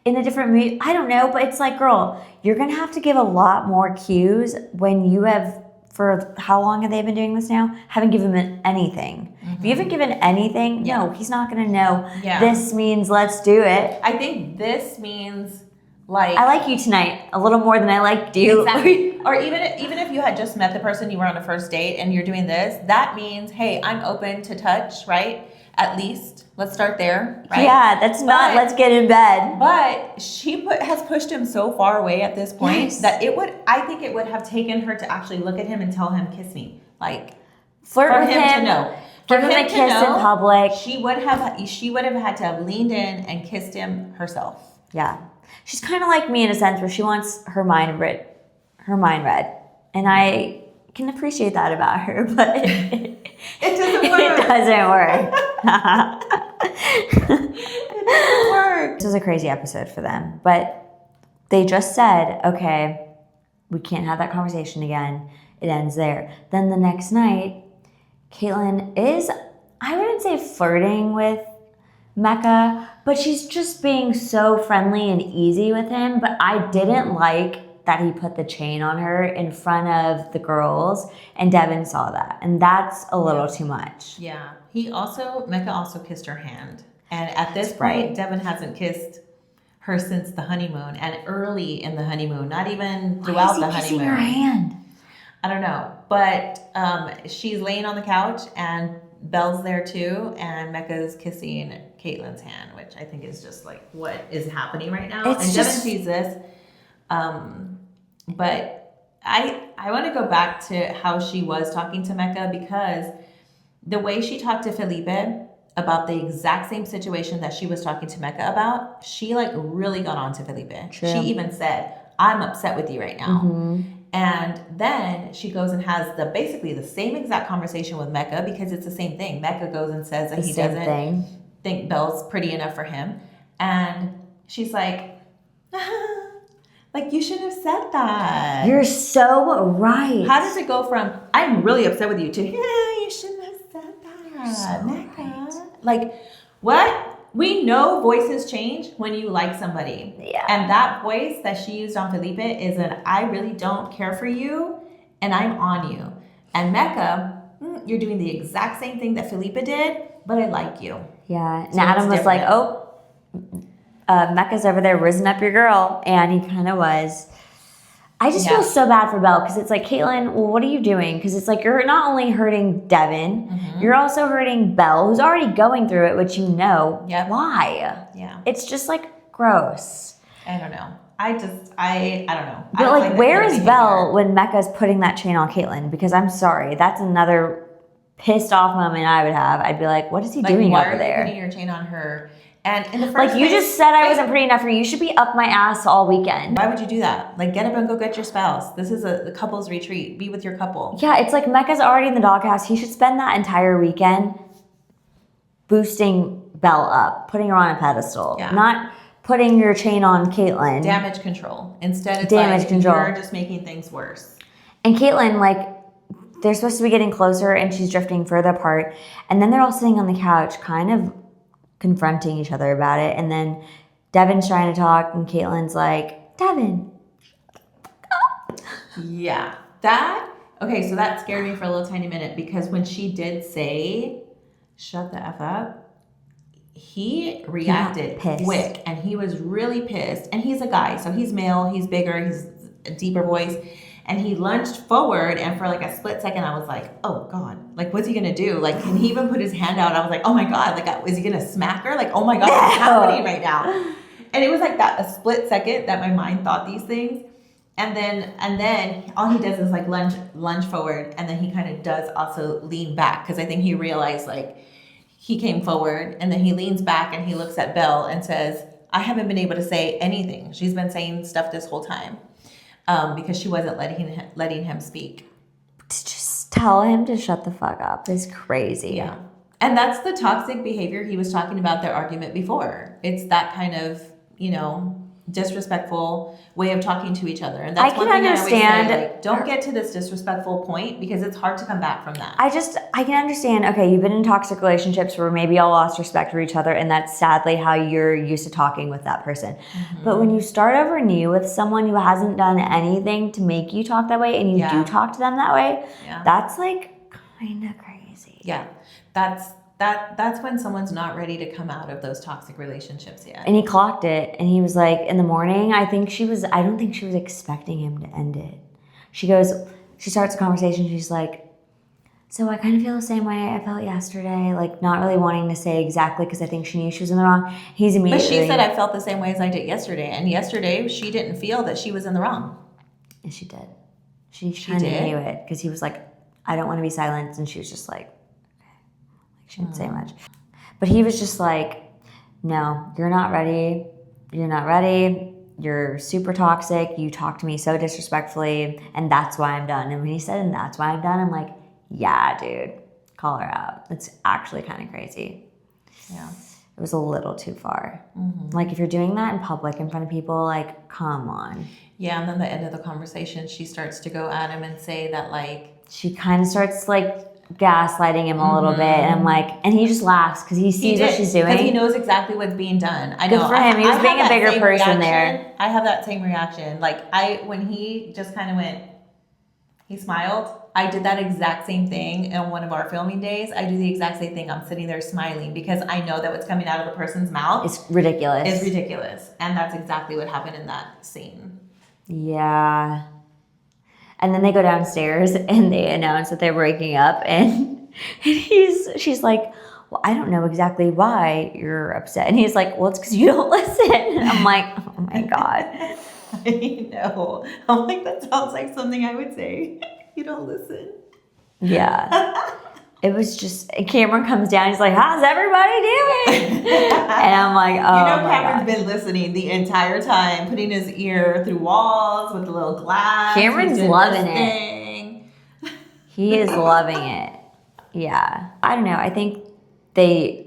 in a different mood, I don't know, but it's like, girl, you're going to have to give a lot more cues when you have, for how long have they been doing this now? Haven't given him anything. If you haven't given anything, no, he's not going to know this means let's do it. I think this means like... I like you tonight a little more than I liked you. Exactly. Or even if you had just met the person, you were on a first date and you're doing this, that means, hey, I'm open to touch, right? At least let's start there, right? Yeah, that's not let's get in bed. But she has pushed him so far away at this point that I think it would have taken her to actually look at him and tell him, kiss me, like flirt for with him to know. Give him a kiss in public. She would have had to have leaned in and kissed him herself. Yeah, she's kind of like me in a sense where she wants her mind read, and I can appreciate that about her, but it doesn't work. It doesn't work. It doesn't work. This was a crazy episode for them, but they just said, okay, we can't have that conversation again. It ends there. Then the next night, Caitlin is, I wouldn't say flirting with Mecca, but she's just being so friendly and easy with him. But I didn't like that he put the chain on her in front of the girls, and Devin saw that. And that's a little too much. Yeah. Mecca also kissed her hand. And at this point, Devin hasn't kissed her since the honeymoon, and early in the honeymoon, not even throughout the honeymoon. Kissing her hand? I don't know. But she's laying on the couch, and Belle's there too, and Mecca's kissing Caitlin's hand, which I think is just like what is happening right now. Devin sees this. But I want to go back to how she was talking to Mecca, because the way she talked to Felipe about the exact same situation that she was talking to Mecca about, she like really got on to Felipe. True. She even said, I'm upset with you right now. Mm-hmm. And then she goes and has basically the same exact conversation with Mecca, because it's the same thing. Mecca goes and says that he doesn't think Belle's pretty enough for him. And she's like, like, you shouldn't have said that. You're so right. How does it go from, I'm really upset with you, to, yeah, you shouldn't have said that, so Mecca. Right. Like, what? We know voices change when you like somebody. Yeah. And that voice that she used on Felipe is an, I really don't care for you, and I'm on you. And Mecca, you're doing the exact same thing that Felipe did, but I like you. Yeah. And So Adam was different. like, oh, Mecca's over there risen up your girl. And he kind of was. I just feel so bad for Belle, because it's like, Caitlin, well, what are you doing? Because it's like, you're not only hurting Devin, you're also hurting Belle, who's already going through it, which you know. Yep. Why? Yeah. It's just like gross. I don't know. I don't know. But like where is Belle when Mecca's putting that chain on Caitlin? Because I'm sorry, that's another pissed off moment I would have. I'd be like, what is he doing why over are there? you putting your chain on her? And in the first Like, you place, just said I wasn't pretty enough for you. You should be up my ass all weekend. Why would you do that? Like, get up and go get your spouse. This is a couple's retreat. Be with your couple. Yeah, it's like Mecca's already in the doghouse. He should spend that entire weekend boosting Belle up, putting her on a pedestal, not putting your chain on Caitlin. Damage control. Instead, it's Damage control. You're just making things worse. And Caitlin, like, they're supposed to be getting closer, and she's drifting further apart. And then they're all sitting on the couch, kind of confronting each other about it. And then Devin's trying to talk, and Caitlin's like, Devin. Yeah. Okay, so that scared me for a little tiny minute, because when she did say, shut the F up, he reacted quick, and he was really pissed. And he's a guy, so he's male, he's bigger, he's a deeper voice. And he lunged forward, and for like a split second, I was like, oh God, like, what's he gonna do? Like, can he even put his hand out? I was like, oh my God, like, is he gonna smack her? Like, oh my God, what's happening right now? And it was like that, a split second that my mind thought these things. And then all he does is like lunge forward, and then he kind of does also lean back, because I think he realized, like, he came forward, and then he leans back and he looks at Belle and says, I haven't been able to say anything. She's been saying stuff this whole time. Because she wasn't letting him speak. To just tell him to shut the fuck up is crazy. Yeah. And that's the toxic behavior he was talking about, their argument before. It's that kind of, disrespectful way of talking to each other. And that's one thing I always say, like, don't get to this disrespectful point, because it's hard to come back from that. I can understand, okay, you've been in toxic relationships where maybe y'all lost respect for each other, and that's sadly how you're used to talking with that person. Mm-hmm. But when you start over new with someone who hasn't done anything to make you talk that way, and you do talk to them that way, that's like kind of crazy. Yeah, that's when someone's not ready to come out of those toxic relationships yet. And he clocked it, and he was like, in the morning, I don't think she was expecting him to end it. she starts a conversation. She's like, so I kind of feel the same way I felt yesterday, like not really wanting to say exactly because I think she knew she was in the wrong. He's immediately. But she said I felt the same way as I did yesterday, and yesterday she didn't feel that she was in the wrong. And she did. She kind of knew it because he was like, I don't want to be silenced, and she was just like, okay, like she didn't say much. But he was just like, no, you're not ready. You're not ready. You're super toxic. You talk to me so disrespectfully, and that's why I'm done. And when he said, and that's why I'm done, I'm like, yeah, dude, call her out. It's actually kind of crazy. Yeah. It was a little too far. Like, if you're doing that in public in front of people, like, come on. Yeah, and then the end of the conversation, she starts to go at him and say that, like... She kind of starts, like, gaslighting him a little bit. And I'm like... And he just laughs because he sees what she's doing. Because he knows exactly what's being done. I know. Good for him. He was being a bigger person there. I have that same reaction. Like, when he just kind of went... He smiled. I did that exact same thing on one of our filming days. I do the exact same thing. I'm sitting there smiling because I know that what's coming out of the person's mouth... It's ridiculous. It's ridiculous. And that's exactly what happened in that scene. Yeah. And then they go downstairs and they announce that they're breaking up. And she's like, well, I don't know exactly why you're upset. And he's like, well, it's because you don't listen. And I'm like, oh my God. I know. I'm like, that sounds like something I would say. You don't listen. Yeah. It was just, Cameron comes down. He's like, how's everybody doing? And I'm like, oh, Cameron's been listening the entire time, putting his ear through walls with a little glass. Cameron's loving it. He is loving it. Yeah. I don't know. I think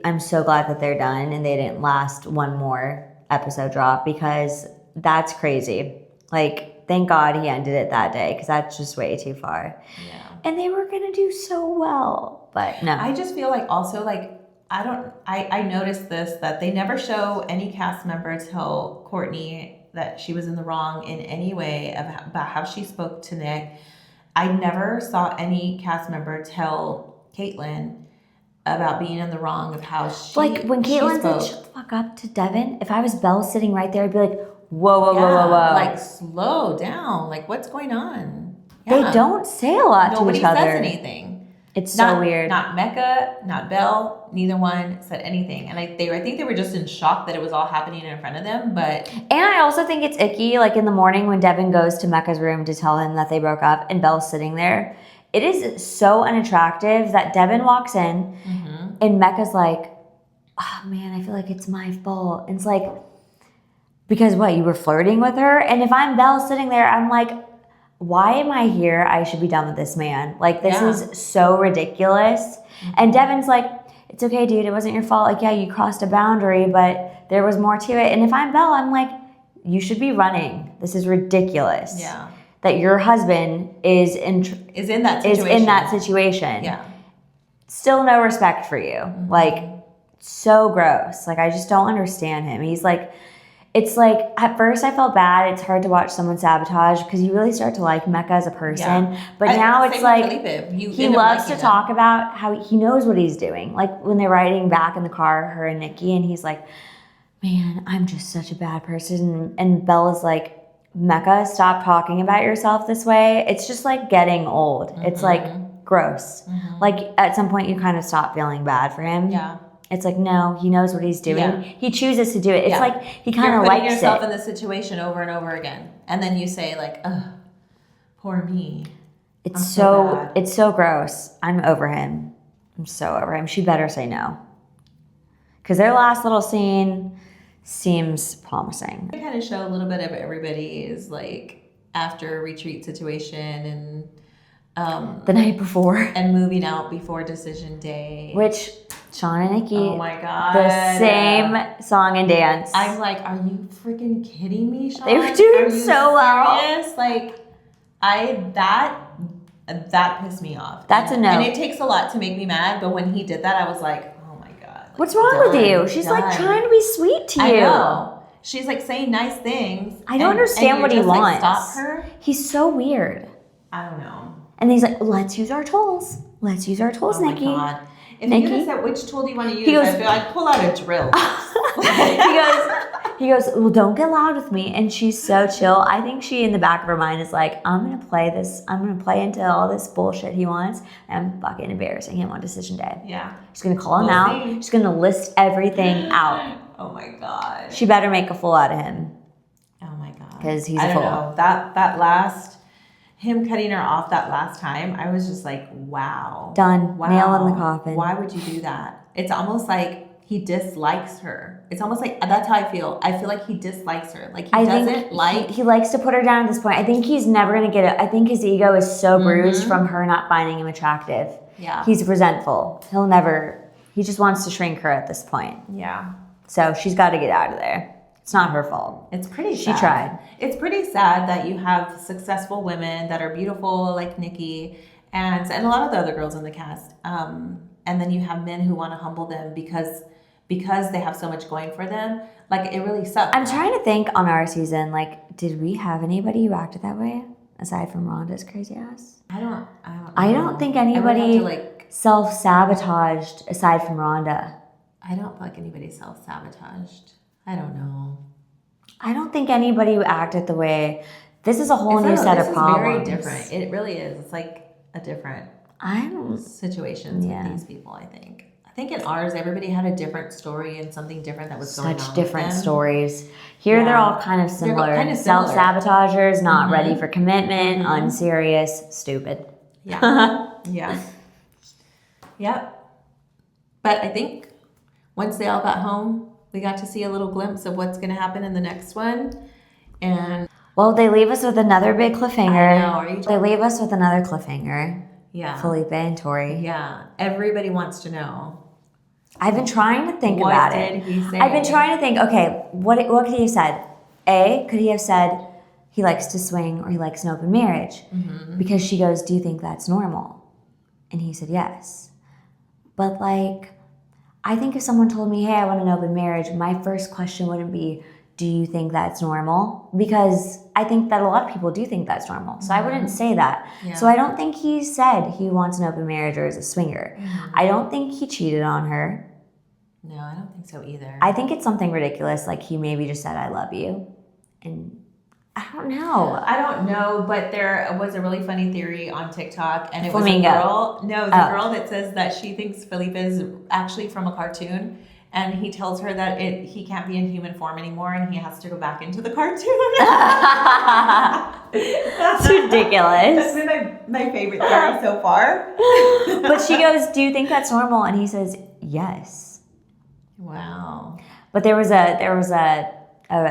I'm so glad that they're done and they didn't last one more episode drop because that's crazy. Like, thank God he ended it that day because that's just way too far. Yeah. And they were going to do so well, but no. I just feel like also like, I noticed this, that they never show any cast member tell Courtney that she was in the wrong in any way about how she spoke to Nick. I never saw any cast member tell Caitlin about being in the wrong of how she like when Caitlin said shut the fuck up to Devin, if I was Belle sitting right there, I'd be like, whoa. Like, slow down. Like, what's going on? Yeah. They don't say a lot to each other. Nobody says anything. It's so weird. Not Mecca, not Belle. Neither one said anything. And I think they were just in shock that it was all happening in front of them. But and I also think it's icky. Like in the morning when Devin goes to Mecca's room to tell him that they broke up and Belle's sitting there, it is so unattractive that Devin walks in and Mecca's like, oh man, I feel like it's my fault. And it's like, because what, you were flirting with her? And if I'm Belle sitting there, I'm like, why am I here? I should be done with this man. Like, this is so ridiculous. And Devin's like, it's okay, dude. It wasn't your fault. Like, yeah, you crossed a boundary, but there was more to it. And if I'm Belle, I'm like, you should be running. This is ridiculous. Yeah. That your husband is in that situation. Yeah. Still no respect for you. Like, so gross. Like, I just don't understand him. He's like, it's like, at first I felt bad. It's hard to watch someone sabotage because you really start to like Mecca as a person. Yeah. But now it's like, he loves to talk about how he knows what he's doing. Like when they're riding back in the car, her and Nikki, and he's like, man, I'm just such a bad person. And Bella's like, Mecca, stop talking about yourself this way. It's just like getting old. It's like gross. Like at some point you kind of stop feeling bad for him. Yeah. It's like, no, he knows what he's doing. Yeah. He chooses to do it. It's like he kind of likes it. You're putting yourself in the situation over and over again. And then you say like, ugh, poor me. It's so gross. I'm over him. I'm so over him. She better say no. Because their last little scene seems promising. They kind of show a little bit of everybody's like after retreat situation and the night before. And moving out before decision day. Which Sean and Nikki, oh my God, the same song and dance. I'm like, are you freaking kidding me, Sean? They were doing so well. Like, that pissed me off. That's a no. And it takes a lot to make me mad, but when he did that, I was like, oh my God. Like, what's wrong with you? She's like trying to be sweet to you. I know. She's like saying nice things. I don't understand what he wants. Like, stop her. He's so weird. I don't know. And he's like, let's use our tools. Let's use our tools, Nikki. Oh my God. If Nikki, you said which tool do you want to use, I'd pull out a drill. He goes, well, don't get loud with me. And she's so chill. I think she, in the back of her mind, is like, I'm going to play this. I'm going to play into all this bullshit he wants. And I'm fucking embarrassing him on decision day. Yeah. She's going to call him out. See. She's going to list everything out. Oh my God. She better make a fool out of him. Oh my God. Because he's I a don't fool. know. That last, him cutting her off that last time, I was just like, wow. Done. Wow. Nail in the coffin. Why would you do that? It's almost like he dislikes her. It's almost like, that's how I feel. I feel like he dislikes her. Like he likes to put her down at this point. I think he's never going to get it. I think his ego is so bruised from her not finding him attractive. Yeah. He's resentful. He just wants to shrink her at this point. Yeah. So she's got to get out of there. It's not her fault. It's pretty sad. She tried. It's pretty sad that you have successful women that are beautiful like Nikki and a lot of the other girls in the cast. And then you have men who want to humble them because they have so much going for them. Like, it really sucks. I'm trying to think on our season, like, did we have anybody who acted that way aside from Rhonda's crazy ass? I don't think anybody self-sabotaged aside from Rhonda. I don't feel like anybody self-sabotaged. I don't know. I don't think anybody who acted the way. This is a whole new set of problems. Very different. It really is. It's like a different situations with these people, I think. I think in ours, everybody had a different story and something different that was going on. Such different stories. Here, they're all kind of similar. Self-sabotagers, not ready for commitment, unserious, stupid. Yeah. Yeah. Yep. But I think once they all got home, we got to see a little glimpse of what's going to happen in the next one. And well, they leave us with another big cliffhanger. I know. They leave us with another cliffhanger. Yeah. Felipe and Tori. Yeah. Everybody wants to know. I've been trying to think about it. What did he say? I've been trying to think, okay, what could he have said? A, could he have said he likes to swing or he likes an open marriage? Because she goes, do you think that's normal? And he said yes. But like, I think if someone told me, hey, I want an open marriage, my first question wouldn't be, do you think that's normal? Because I think that a lot of people do think that's normal. So I wouldn't say that. Yeah. So I don't think he said he wants an open marriage or is a swinger. I don't think he cheated on her. No, I don't think so either. I think it's something ridiculous. Like he maybe just said, I love you. And I don't know. I don't know, but there was a really funny theory on TikTok, and it Flamingo. Was a girl. No, it was a girl that says that she thinks Felipe is actually from a cartoon, and he tells her that he can't be in human form anymore, and he has to go back into the cartoon. That's ridiculous. That's been my favorite theory so far. But she goes, do you think that's normal? And he says, yes. Wow. But there was I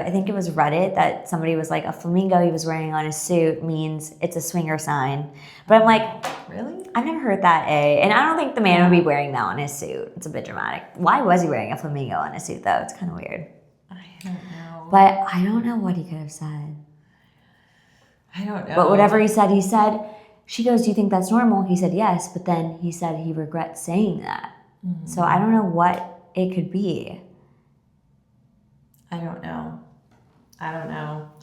think it was Reddit that somebody was like, a flamingo he was wearing on his suit means it's a swinger sign. But I'm like, really? I've never heard that, A. And I don't think the man would be wearing that on his suit. It's a bit dramatic. Why was he wearing a flamingo on his suit, though? It's kind of weird. I don't know. But I don't know what he could have said. I don't know. But whatever he said, she goes, do you think that's normal? He said yes, but then he said he regrets saying that. So I don't know what it could be. I don't know.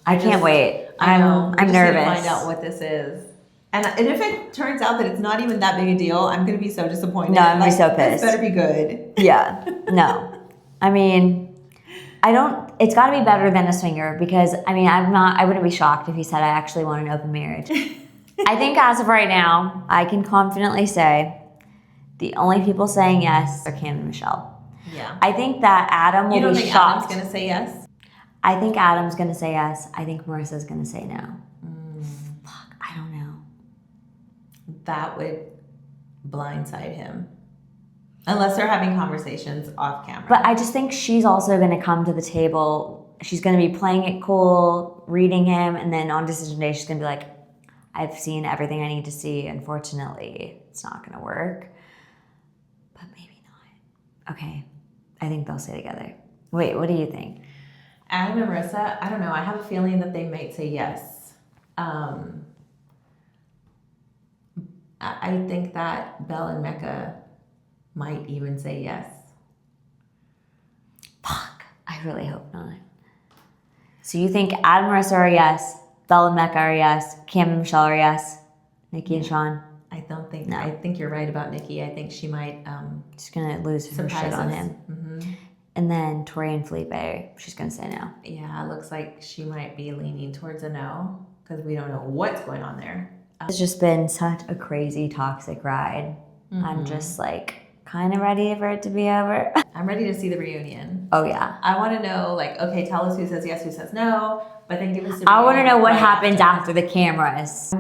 I can't wait. I'm nervous. To find out what this is. And if it turns out that it's not even that big a deal, I'm going to be so disappointed. No, I'm going to be so pissed. This better be good. Yeah. No. I mean, it's got to be better than a swinger because, I mean, I wouldn't be shocked if he said I actually want an open marriage. I think as of right now, I can confidently say the only people saying yes are Cam and Michelle. Yeah. I think that Adam will be shocked. You don't think Adam's going to say yes? I think Adam's going to say yes. I think Marissa's going to say no. Fuck, I don't know. That would blindside him. Unless they're having conversations off camera. But I just think she's also going to come to the table. She's going to be playing it cool, reading him, and then on decision day, she's going to be like, I've seen everything I need to see. Unfortunately, it's not going to work. But maybe not. Okay. I think they'll stay together. Wait, what do you think? Adam and Marissa, I don't know. I have a feeling that they might say yes. I think that Belle and Mecca might even say yes. Fuck. I really hope not. So you think Adam and Marissa are yes, Belle and Mecca are yes, Cam and Michelle are yes, Nikki and Sean? I don't think. No. I think you're right about Nikki. I think she might. She's gonna lose her shit on him. And then Tori and Felipe, she's going to say no. Yeah, it looks like she might be leaning towards a no because we don't know what's going on there. It's just been such a crazy, toxic ride. I'm just like kind of ready for it to be over. I'm ready to see the reunion. Oh, yeah. I want to know, like, okay, tell us who says yes, who says no, but then give us the I want to know what right happens after the cameras.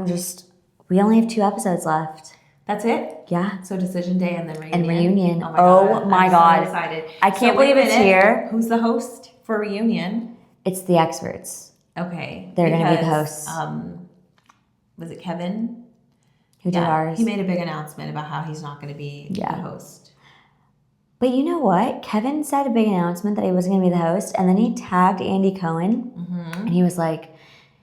We only have 2 episodes left. That's it? Yeah. So decision day and then reunion. And reunion. Oh my I'm God. so excited. I can't believe it's here. Who's the host for reunion? It's the experts. Okay. They're going to be the hosts. Was it Kevin? Who did ours? He made a big announcement about how he's not going to be the host. But you know what? Kevin said a big announcement that he wasn't going to be the host, and then he tagged Andy Cohen, and he was like,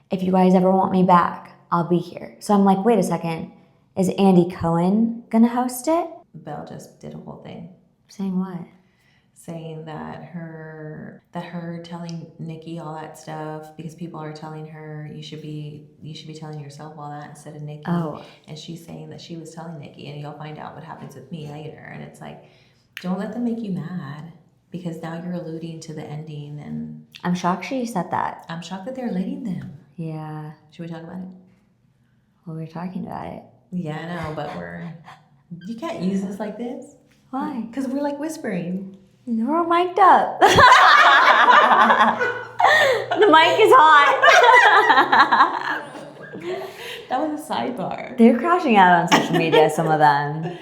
if you guys ever want me back, I'll be here. So I'm like, wait a second. Is Andy Cohen going to host it? Belle just did a whole thing. Saying what? Saying that her telling Nikki all that stuff because people are telling her you should be telling yourself all that instead of Nikki. Oh. And she's saying that she was telling Nikki, and you'll find out what happens with me later. And it's like, don't let them make you mad because now you're alluding to the ending. And I'm shocked she said that. I'm shocked that they're letting them. Yeah. Should we talk about it? Well, we were talking about it. Yeah, I know, but you can't use this like this. Why? Because we're like whispering. We're mic'd up. The mic is hot. That was a sidebar. They're crashing out on social media, some of them.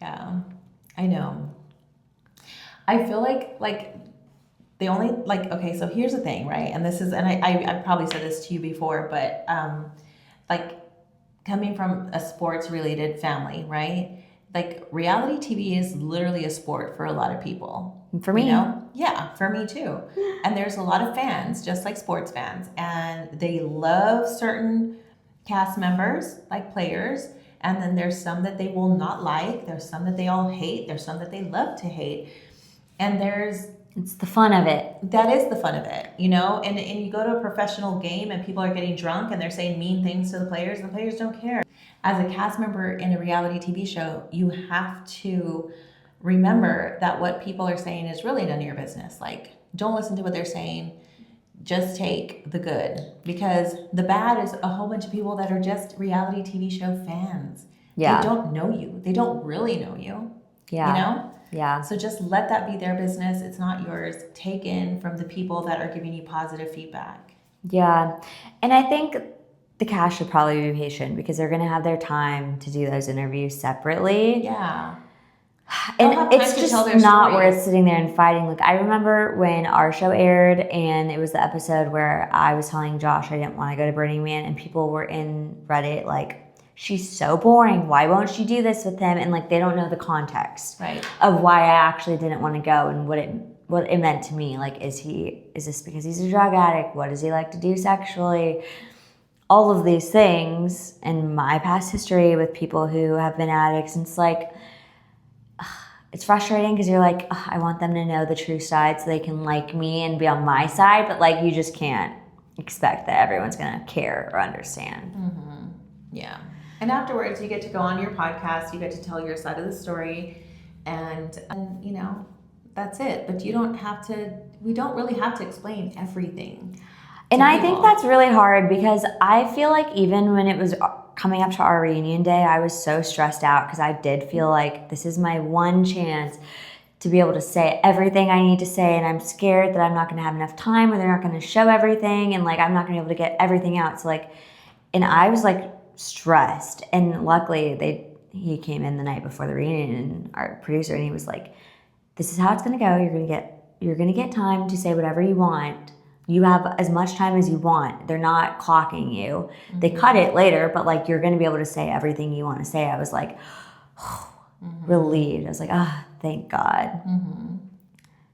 Yeah, I know. I feel like they only okay, so here's the thing, right? And this is, and I probably said this to you before, but like coming from a sports related family, right? Like reality TV is literally a sport for a lot of people. For me. You know? Yeah, for me too. And there's a lot of fans, just like sports fans, and they love certain cast members, like players, and then there's some that they will not like, there's some that they all hate, there's some that they love to hate. And it's the fun of it. That is the fun of it, you know? And you go to a professional game and people are getting drunk and they're saying mean things to the players and the players don't care. As a cast member in a reality TV show, you have to remember that what people are saying is really none of your business. Like, don't listen to what they're saying. Just take the good. Because the bad is a whole bunch of people that are just reality TV show fans. Yeah. They don't know you. They don't really know you. Yeah. You know? Yeah. So just let that be their business. It's not yours. Take in from the people that are giving you positive feedback. Yeah. And I think the cast should probably be patient because they're going to have their time to do those interviews separately. Yeah. And it's just not worth sitting there and fighting. Like, I remember when our show aired and it was the episode where I was telling Josh I didn't want to go to Burning Man, and people were in Reddit like, she's so boring. Why won't she do this with him? And like, they don't know the context of why I actually didn't want to go and what it meant to me. Like, is this because he's a drug addict? What does he like to do sexually? All of these things and my past history with people who have been addicts. And it's like, it's frustrating because you're like, I want them to know the true side so they can like me and be on my side. But like, you just can't expect that everyone's going to care or understand. Mm-hmm. Yeah. And afterwards, you get to go on your podcast, you get to tell your side of the story, and you know, that's it. But we don't really have to explain everything. And I think that's really hard because I feel like even when it was coming up to our reunion day, I was so stressed out because I did feel like this is my one chance to be able to say everything I need to say, and I'm scared that I'm not going to have enough time or they're not going to show everything, and like I'm not going to be able to get everything out. So like, and I was like stressed, and luckily he came in the night before the reunion, and our producer, and he was like, this is how it's going to go. You're going to get time to say whatever you want. You have as much time as you want. They're not clocking you. Mm-hmm. They cut it later, but like, you're going to be able to say everything you want to say. I was like, relieved. I was like, thank God. Mm-hmm.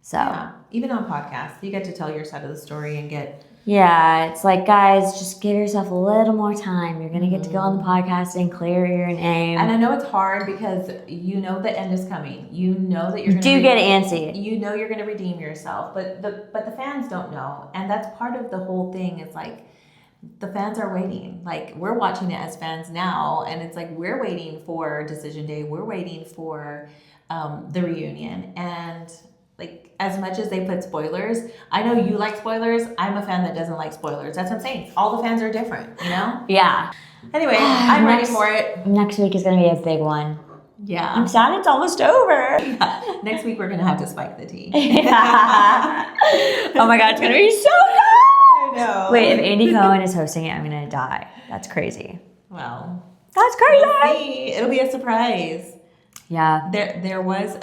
So yeah. Even on podcasts, you get to tell your side of the story and get. Yeah, it's like, guys, just give yourself a little more time. You're going to get to go on the podcast and clear your name. And I know it's hard because you know the end is coming. You know that you're going to get antsy. You know you're going to redeem yourself, but the fans don't know. And that's part of the whole thing. It's like the fans are waiting. Like, we're watching it as fans now, and it's like we're waiting for decision day. We're waiting for the reunion. And Like, as much as they put spoilers, I know you like spoilers. I'm a fan that doesn't like spoilers. That's what I'm saying. All the fans are different, you know? Yeah. Anyway, I'm ready for it. Next week is going to be a big one. Yeah. I'm sad it's almost over. Yeah. Next week, we're going to have to spike the tea. Yeah. Oh my God, it's going to be so good. I know. Wait, if Andy Cohen is hosting it, I'm going to die. That's crazy. Well, That's crazy. we'll see. It'll be a surprise. Yeah. There was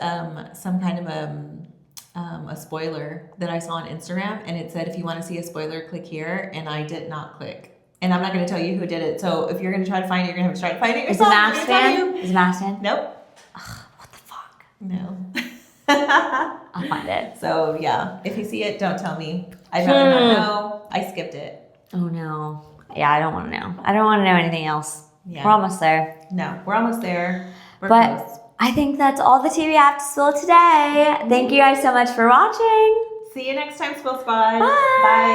some kind of a spoiler that I saw on Instagram, and it said if you want to see a spoiler, click here, and I did not click. And I'm not going to tell you who did it. So if you're going to try to find it, you're going to have to try to find it Is yourself. it Mass fan? Is it Mass fan? Nope. Ugh, what the fuck? No. I'll find it. So yeah, if you see it, don't tell me. I'd rather not know. I skipped it. Oh no. Yeah, I don't want to know. I don't want to know anything else. Yeah. We're almost there. No, we're almost there. We're But close. I think that's all the tea we have to spill today. Thank you guys so much for watching. See you next time, Spill Squad. Bye. Bye.